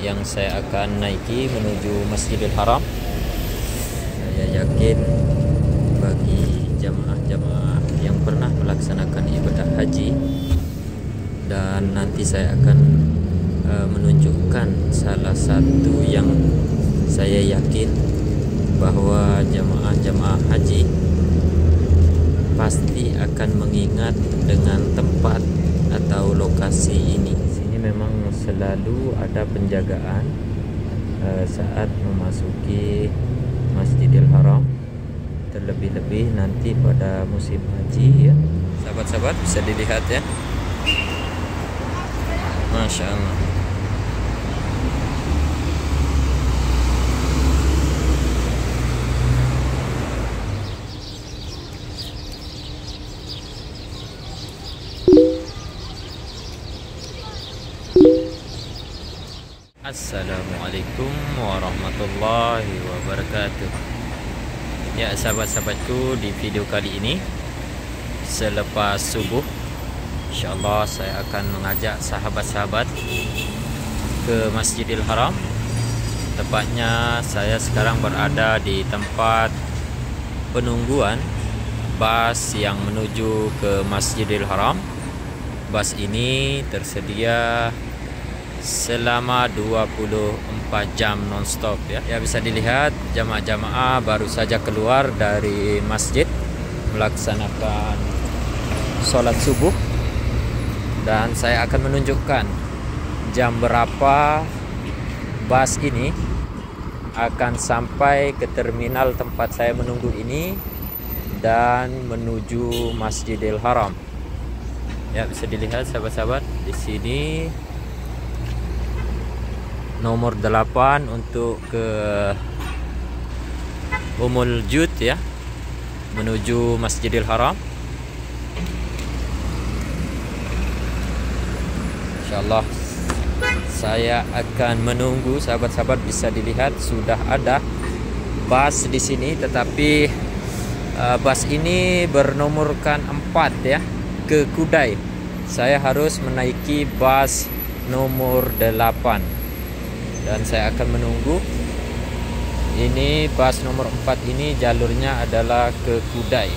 yang saya akan naiki menuju Masjidil Haram. Saya yakin bagi jamaah-jamaah yang pernah melaksanakan ibadah haji, dan nanti saya akan menunjukkan salah satu yang saya yakin bahwa jamaah-jamaah haji pasti akan mengingat dengan tempat atau lokasi ini. Sini memang selalu ada penjagaan saat memasuki Masjidil Haram, terlebih-lebih nanti pada musim haji ya. Sahabat-sahabat, bisa dilihat ya. Masya Allah. Assalamualaikum warahmatullahi wabarakatuh. Ya sahabat-sahabatku, di video kali ini selepas subuh, insyaallah saya akan mengajak sahabat-sahabat ke Masjidil Haram. Tepatnya saya sekarang berada di tempat penungguan bas yang menuju ke Masjidil Haram. Bas ini tersedia selama 24 jam non-stop ya. Ya, bisa dilihat jamaah-jamaah baru saja keluar dari masjid melaksanakan sholat subuh, dan saya akan menunjukkan jam berapa bas ini akan sampai ke terminal tempat saya menunggu ini dan menuju Masjidil Haram. Ya, bisa dilihat sahabat-sahabat di sini nomor 8 untuk ke Umul Jud ya, menuju Masjidil Haram. Insyaallah saya akan menunggu. Sahabat-sahabat, bisa dilihat sudah ada bas di sini, tetapi bas ini bernomorkan 4 ya, ke Kudai. Saya harus menaiki bas nomor 8 dan saya akan menunggu. Ini bas nomor 4 ini jalurnya adalah ke Kudai.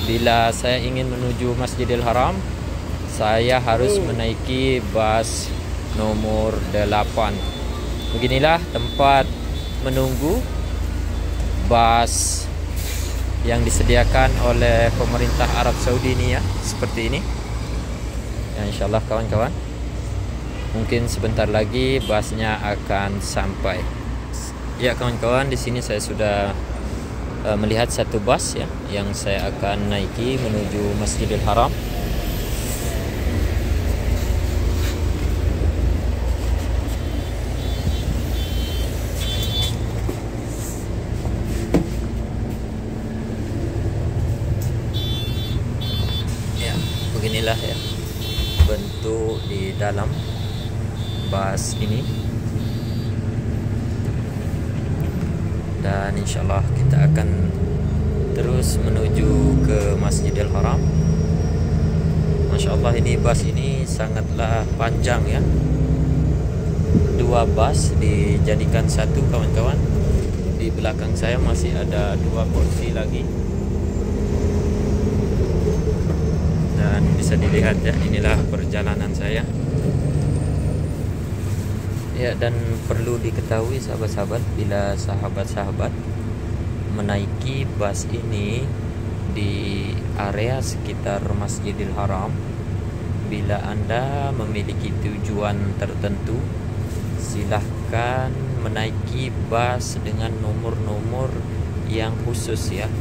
Bila saya ingin menuju Masjidil Haram, saya harus menaiki bas nomor 8. Beginilah tempat menunggu bas yang disediakan oleh pemerintah Arab Saudi ini ya, seperti ini ya. Insyaallah kawan-kawan, mungkin sebentar lagi basnya akan sampai. Ya kawan-kawan, di sini saya sudah melihat satu bas ya yang saya akan naiki menuju Masjidil Haram. Ya, beginilah ya bentuk di dalam bas ini, dan insyaallah kita akan terus menuju ke Masjidil Haram. Masya Allah, ini bas ini sangatlah panjang ya. 2 bas dijadikan satu kawan-kawan. Di belakang saya masih ada 2 kursi lagi, dan bisa dilihat ya, inilah perjalanan saya. Ya, dan perlu diketahui sahabat-sahabat, bila sahabat-sahabat menaiki bas ini di area sekitar Masjidil Haram, bila Anda memiliki tujuan tertentu, silahkan menaiki bas dengan nomor-nomor yang khusus ya,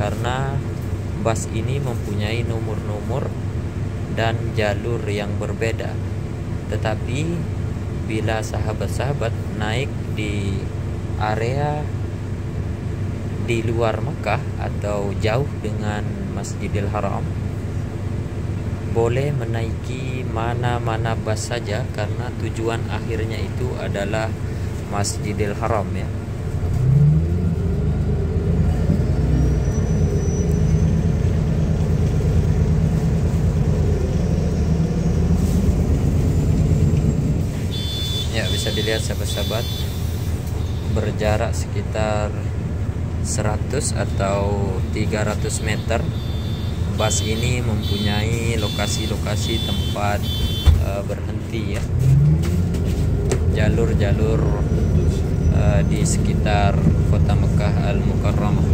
karena bas ini mempunyai nomor-nomor dan jalur yang berbeda. Tetapi bila sahabat-sahabat naik di area di luar Mekah atau jauh dengan Masjidil Haram, boleh menaiki mana-mana bas saja, karena tujuan akhirnya itu adalah Masjidil Haram ya. bisa dilihat sahabat-sahabat, berjarak sekitar 100 atau 300 meter. Bus ini mempunyai lokasi-lokasi tempat berhenti ya, jalur-jalur di sekitar kota Mekah Al-Mukarramah.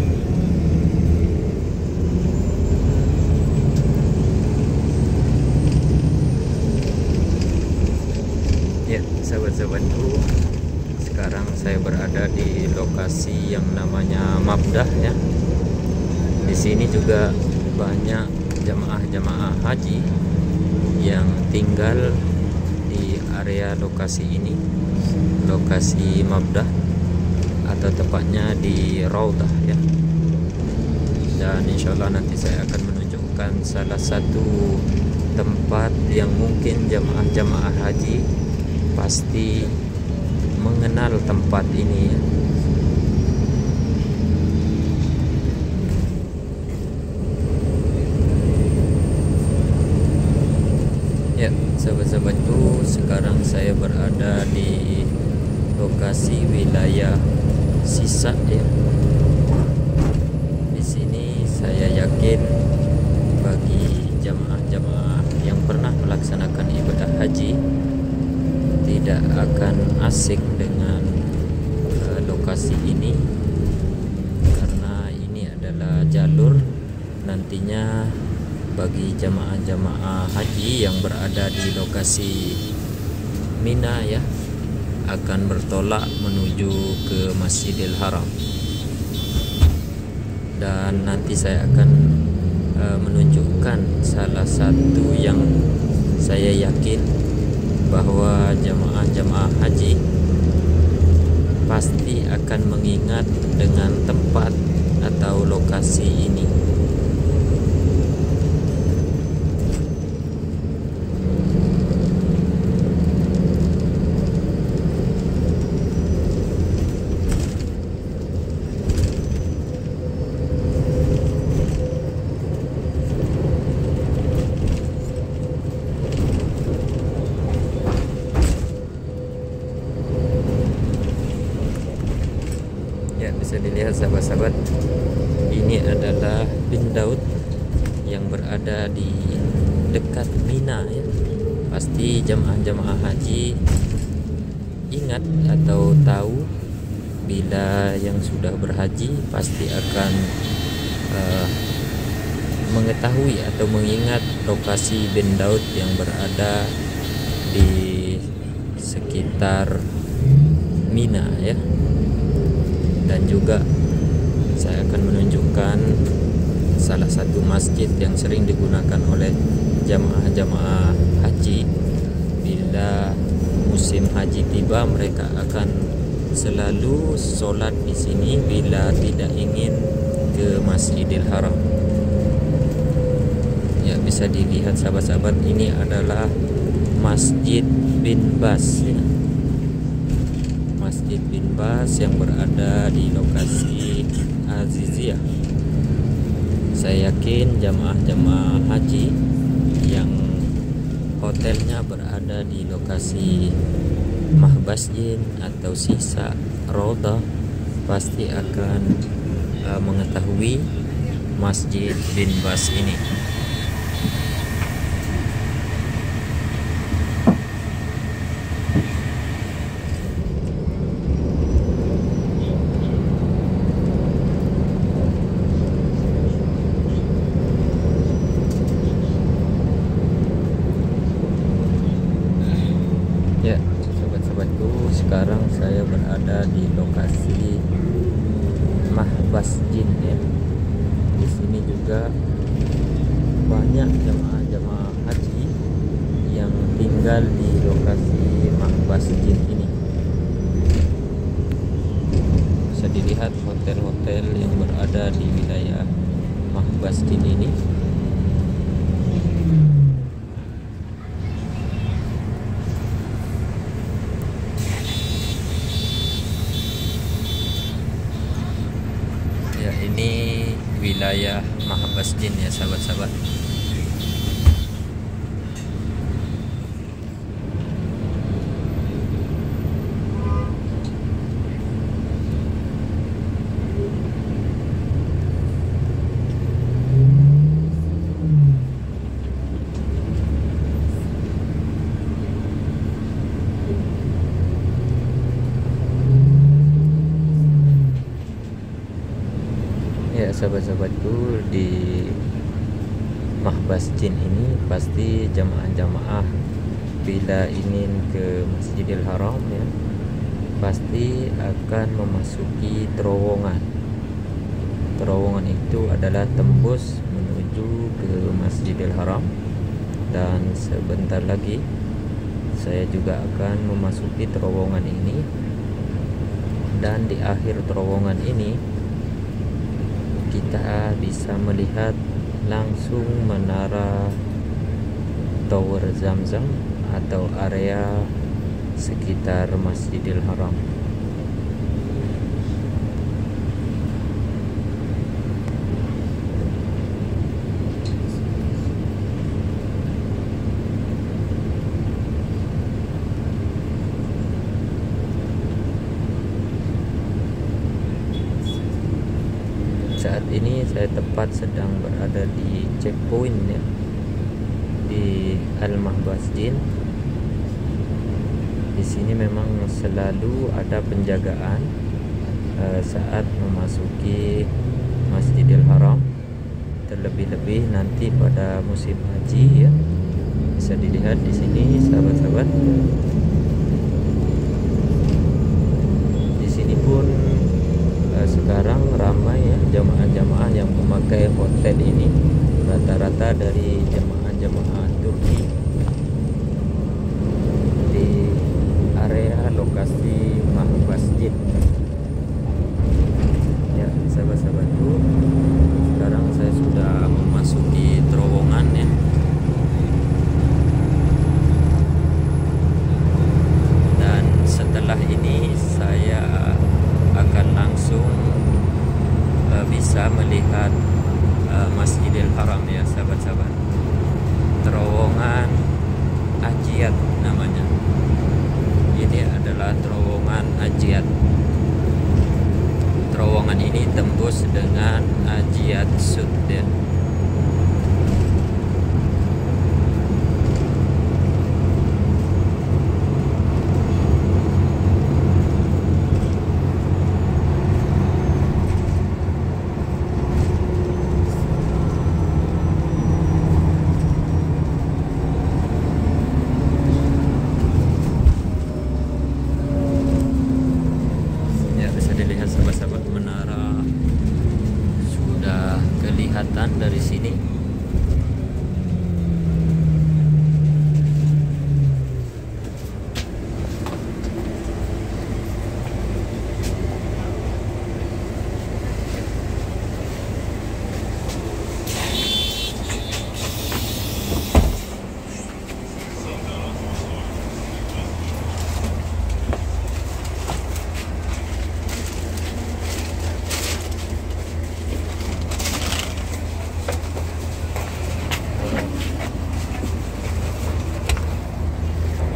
Ya, sahabat-sahabatku, sekarang saya berada di lokasi yang namanya Mabdah ya. Di sini juga banyak jamaah-jamaah haji yang tinggal di area lokasi ini, lokasi Mabdah, atau tepatnya di Raudah ya. Dan insya Allah nanti saya akan menunjukkan salah satu tempat yang mungkin jamaah-jamaah haji pasti mengenal tempat ini ya. Ya, sahabat-sahabatku, sekarang saya berada di lokasi wilayah Sisa ya. Di sini saya yakin bagi jamaah-jamaah yang pernah melaksanakan ibadah haji tidak akan asing dengan lokasi ini, karena ini adalah jalur nantinya bagi jamaah-jamaah haji yang berada di lokasi Mina ya, akan bertolak menuju ke Masjidil Haram. Dan nanti saya akan menunjukkan salah satu yang saya yakin bahwa jamaah-jamaah haji pasti akan mengingat dengan tempat atau lokasi ini. Ya, bisa dilihat sahabat-sahabat, ini adalah bin Daud yang berada di dekat Mina ya. Pasti jamaah-jamaah haji ingat atau tahu, bila yang sudah berhaji pasti akan mengetahui atau mengingat lokasi bin Daud yang berada di sekitar Mina ya. Dan juga saya akan menunjukkan salah satu masjid yang sering digunakan oleh jamaah-jamaah haji. Bila musim haji tiba, mereka akan selalu sholat di sini bila tidak ingin ke Masjidil Haram. Ya, bisa dilihat sahabat-sahabat, ini adalah Masjid bin Bas ya. Masjid bin Bas yang berada di lokasi Aziziyah. Saya yakin jamaah-jamaah haji yang hotelnya berada di lokasi Mahbasjin atau Sisa Raudah pasti akan mengetahui Masjid bin Bas ini. Ya, sahabat-sahabatku, sekarang saya berada di lokasi Mahbasjin ya. Di sini juga banyak jamaah-jamaah haji yang tinggal di lokasi Mahbasjin ini. Bisa dilihat hotel-hotel yang berada di wilayah Mahbasjin ini. Ya, ini wilayah Mahbasjin ya sahabat-sahabat. Ya sahabat-sahabatku, di Mahbas Jin ini pasti jamaah-jamaah bila ingin ke Masjidil Haram ya, pasti akan memasuki terowongan. Terowongan itu adalah tembus menuju ke Masjidil Haram, dan sebentar lagi saya juga akan memasuki terowongan ini. Dan di akhir terowongan ini kita bisa melihat langsung menara Tower Zamzam atau area sekitar Masjidil Haram. Saat ini saya tepat sedang berada di checkpoint ya, di Al-Mahbas Jin. Di sini memang selalu ada penjagaan saat memasuki Masjidil Haram, terlebih-lebih nanti pada musim haji ya. Bisa dilihat di sini sahabat-sahabat. Di sini pun sekarang ramai ya jamaah-jamaah yang memakai hotel ini, rata-rata dari jamaah-jamaah Turki di area lokasi Mahbas Jin. Ya sahabat-sahabatku, sekarang saya sudah memasuki terowongan ya. Dan setelah ini saya akan langsung bisa melihat Masjidil Haram ya sahabat-sahabat. Terowongan Ajiat namanya. Ini adalah terowongan Ajiat. Terowongan ini tembus dengan Ajiat Sud ya. Sahabat-sahabat, menara sudah kelihatan dari sini.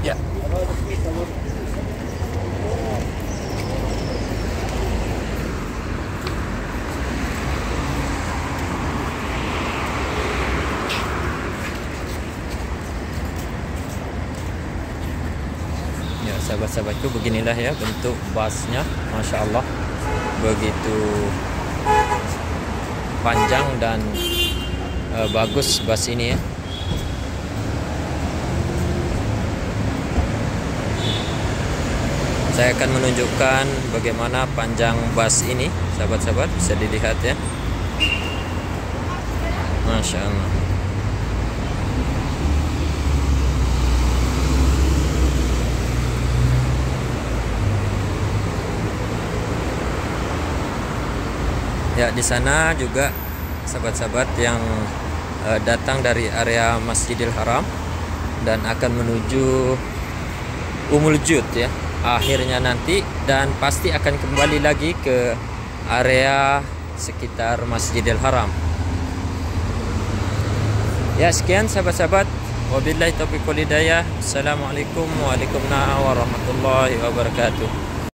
Ya. Ya sahabat-sahabatku, beginilah ya bentuk busnya, Masya Allah, begitu panjang dan bagus bus ini ya. Saya akan menunjukkan bagaimana panjang bus ini, sahabat-sahabat, bisa dilihat ya. Masya Allah. Ya, di sana juga sahabat-sahabat yang datang dari area Masjidil Haram dan akan menuju Umul Jud ya. Akhirnya nanti, dan pasti akan kembali lagi ke area sekitar Masjidil Haram. Ya sekian sahabat-sahabat, wabillahi taufiq wal hidayah. Assalamualaikum warahmatullahi wabarakatuh.